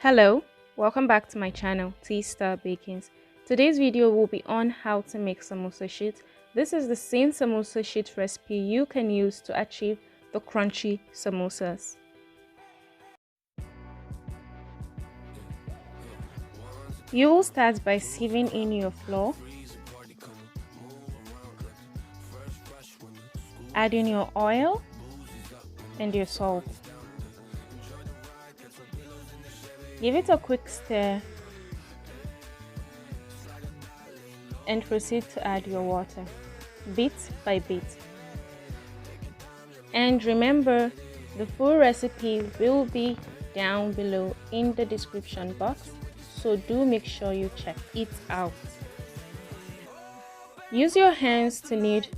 Hello, welcome back to my channel Tea Star Bakings. Today's video will be on how to make samosa sheet. This is the same samosa sheet recipe you can use to achieve the crunchy samosas. You will start by sieving in your flour, adding your oil and your salt. Give it a quick stir and proceed to add your water, bit by bit. And remember, the full recipe will be down below in the description box, so do make sure you check it out. Use your hands to knead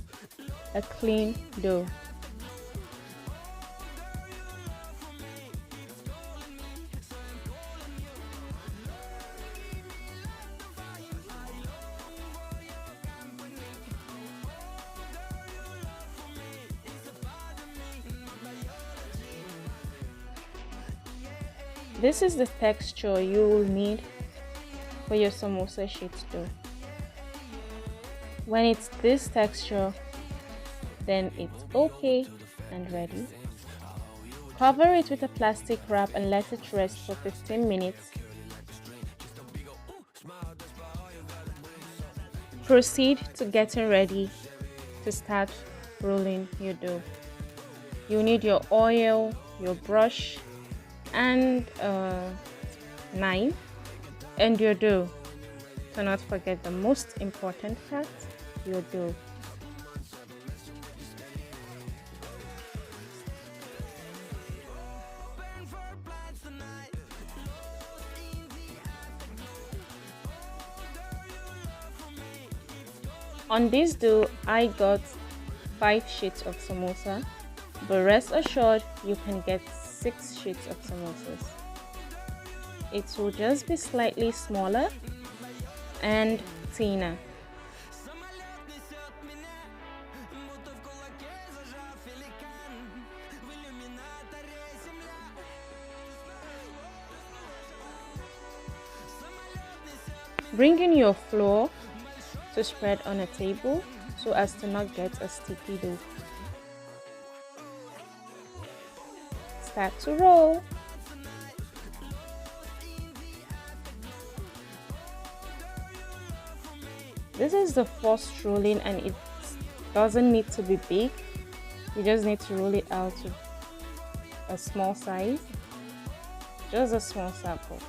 a clean dough. This is the texture you will need for your samosa sheet dough. When it's this texture, then it's okay and ready. Cover it with a plastic wrap and let it rest for 15 minutes. Proceed to getting ready to start rolling your dough. You need your oil, your brush, and a knife and your dough. Do not forget the most important part, your dough. On this dough, I got 5 sheets of samosa, but rest assured you can get 6 sheets of samosas. It will just be slightly smaller and thinner. Bring in your flour to spread on a table so as to not get a sticky dough. Start to roll. This is the first rolling and it doesn't need to be big. You just need to roll it out to a small size, just a small sample.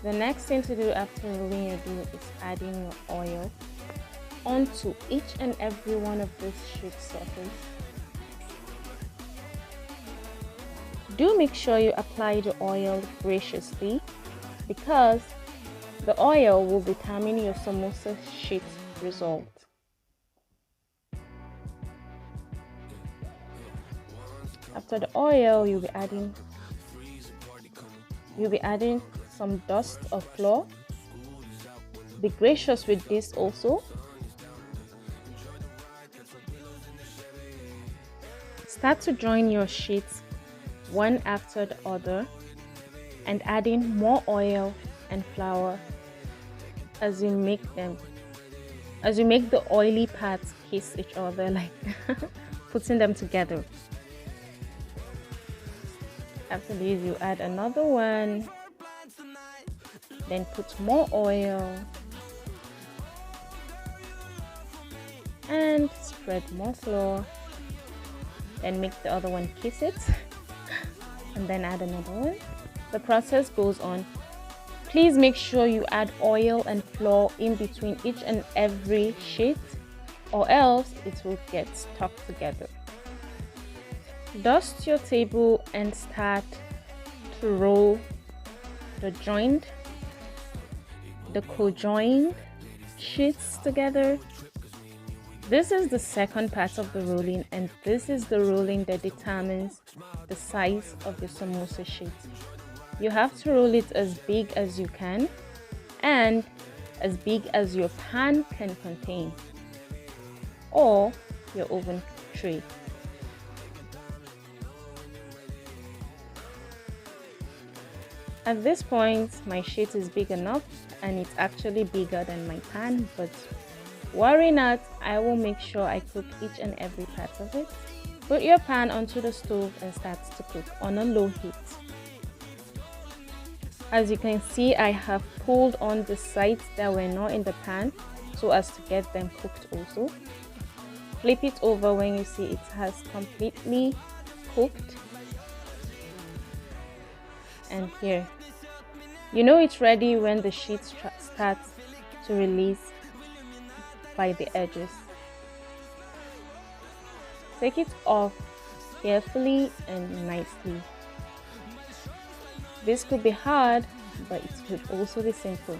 The next thing to do after rolling your dough is adding your oil onto each and every one of these sheet surfaces. Do make sure you apply the oil graciously because the oil will determine your samosa sheet result. After the oil, you'll be adding some dust of flour. Be gracious with this also. Start to join your sheets one after the other and adding more oil and flour as you make them. As you make the oily parts kiss each other, like putting them together. After this, you add another one, then put more oil and spread more flour. Then make the other one kiss it and then add another one. The process goes on. Please make sure you add oil and flour in between each and every sheet or else it will get stuck together. Dust your table and start to roll the co-joined sheets together. This is the second part of the rolling, and this is the rolling that determines the size of your samosa sheet. You have to roll it as big as you can and as big as your pan can contain or your oven tray. At this point, my sheet is big enough and it's actually bigger than my pan, but worry not, I will make sure I cook each and every part of it. Put your pan onto the stove and start to cook on a low heat. As you can see, I have pulled on the sides that were not in the pan so as to get them cooked also. Flip it over when you see it has completely cooked. And here, you know it's ready when the sheet starts to release by the edges. Take it off carefully and nicely. This could be hard, but it could also be simple.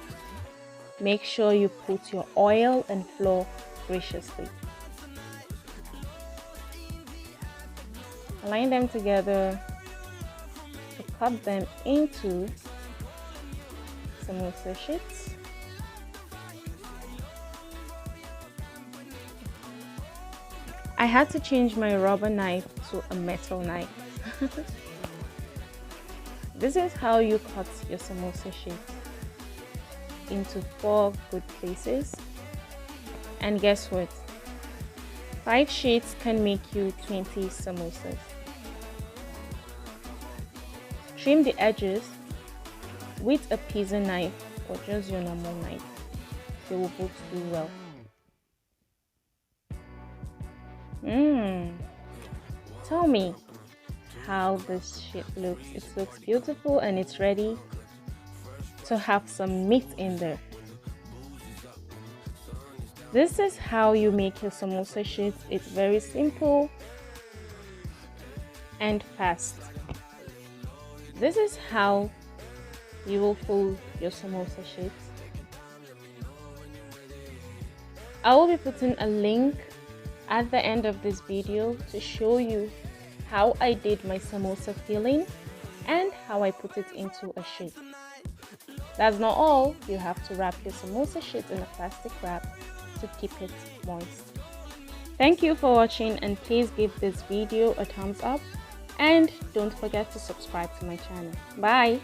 Make sure you put your oil and flour graciously. Align them together to cut them into samosa sheets. I had to change my rubber knife to a metal knife. This is how you cut your samosa sheets into 4 good places. And guess what? 5 sheets can make you 20 samosas. Trim the edges with a pizza knife or just your normal knife. They will both do well. Tell me how this sheet looks. It looks beautiful and it's ready to have some meat in there. This is how you make your samosa sheets. It's very simple and fast. This is how you will fold your samosa sheets. I will be putting a link at the end of this video to show you how I did my samosa filling and how I put it into a sheet. That's not all. You have to wrap your samosa sheet in a plastic wrap to keep it moist. Thank you for watching, and please give this video a thumbs up and don't forget to subscribe to my channel. Bye.